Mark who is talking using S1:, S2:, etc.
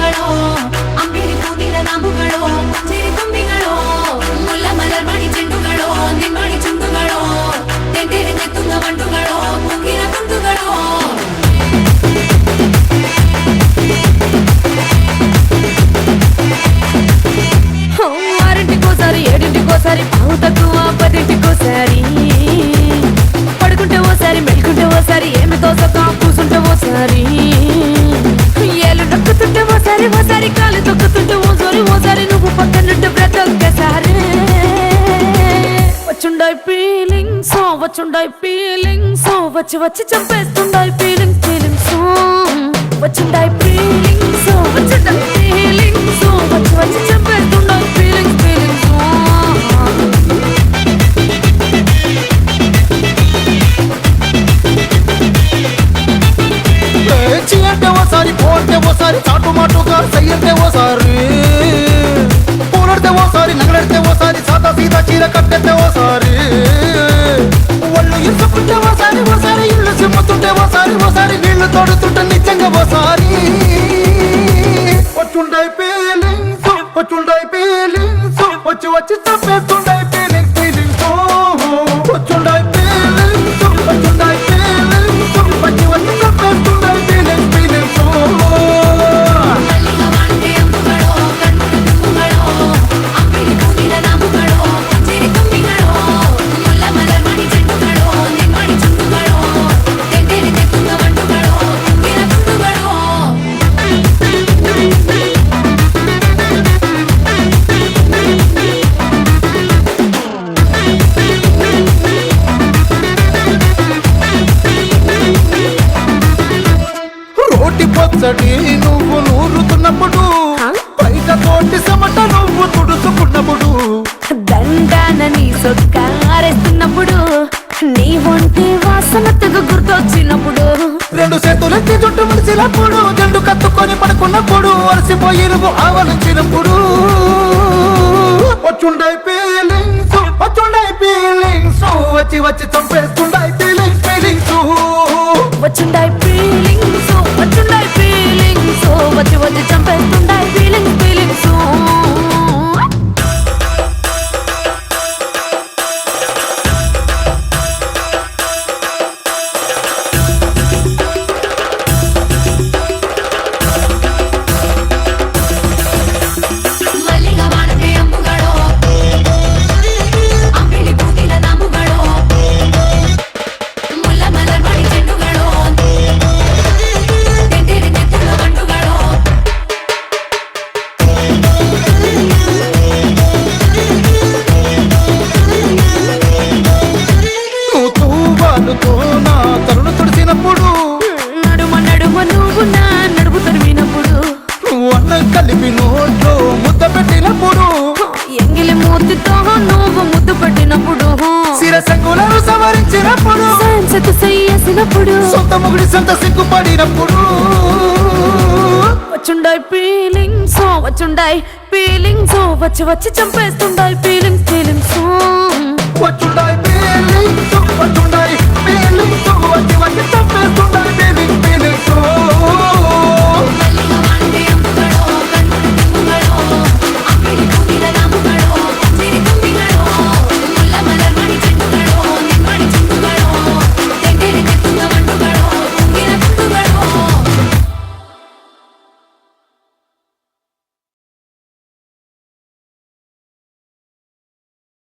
S1: ಚಂಡುಗಳೋ ಅಂಬಿರಿ ಕೂದಿನ ನಾಮುಗಳೋ ಪಂಜೇರಿ ತುಂಬಿಗಳೋ ಮುಲ್ಲ ಮಲರ್ಮಣಿ ಚೆಂಡುಗಳೋ ನಿಮ್ಮಣಿ ಚುಂಡುಗಳೋ ತೆಂಡೇರಿ ನೆತ್ತುಂಗ ಮಂಡುಗಳೋ ಮುಂಗಿನ ತುಂಡುಗಳೋ ఆరింటికోసారి ఏడింటికోసారి పావు తక్కువ పదింటికోసారి పడుకుంటే ఓసారి మెలుకుంటే ఓసారి ఏమి తోసక కూసుంటే ఓసారి ఏళ్ళు నొక్కుతుంటే ఓసారి ఓసారి కాలు తొక్కుతుంటే ఓసారి నువ్వు పక్కనుంటే బ్రతొక్కసారి వచ్చుండాయి ఫీలింగ్స్ వచ్చి వచ్చి చంపేస్తుండాయి ఫీలింగ్స్ వచ్చుండాయి ఫీలింగ్స్ వచ్చి వచ్చి చంపేస్తుండాయి ఫీలింగ్స్
S2: అంటే ఓసారి పోతే ఓసారి చాటు మాటుగా సయ్యంటే ఓసారి పూలడితే ఓసారి నగలడితే ఓసారి సాదా సీదా చీర కట్టెతే ఓసారి ఒళ్ళు ఇసుకుంటే ఓసారి ఇల్లు సిమ్ముతుంటే ఓసారి నీళ్లు తోడుతుంటే నిజంగా ఓసారి వచ్చుండాయి ఫీలింగ్స్ వచ్చి వచ్చి చంపేస్తుండాయి ఫీలింగ్స్ వచ్చుండాయి ఫీలింగ్స్ వచ్చి వచ్చి చంపేస్తుండాయి ఫీలింగ్స్ పొచ్చడి నువ్వు నూరుతున్నప్పుడు బయట తోటి సమట నువ్వు తుడుచుకున్నప్పుడు
S1: దండాన నీ సొక్కారేస్తున్నప్పుడు నీ ఒంటి వాసన తెగ గుర్తొచ్చినప్పుడు
S2: రెండు చేతులెత్తి చుట్టూ మలిసినప్పుడు జండు కత్తుకొని పడుకున్నప్పుడు అలసిపోయి నువ్వు ఆవలించినప్పుడు వచ్చుండాయి ఫీలింగ్స్ వచ్చి వచ్చి చంపేస్తుండాయి ఫీలింగ్స్
S1: వచ్చుండాయి ఫీలింగ్స్ వచ్చి వచ్చి చంపేస్తుండాయి ఫీలింగ్స్
S2: తరుణ తుడిసినప్పుడు
S1: నడుమ నువ్వు నా నడుపు తరిమినప్పుడు
S2: అన్నం కలిపి నోట్లో ముద్ద పెట్టినప్పుడు
S1: ఎంగిలి మూతితో నువ్వు ముద్దు పెట్టినప్పుడు
S2: శిరసంగులను సవరించినప్పుడు
S1: చేసినప్పుడు
S2: సొంత ముగుడి సొంత సిగ్గుపడినప్పుడు
S1: వచ్చుండాయి ఫీలింగ్స్ వచ్చి వచ్చి చంపేస్తుండాయి ఫీలింగ్స్
S2: వచ్చుండాయి ఫీలింగ్స్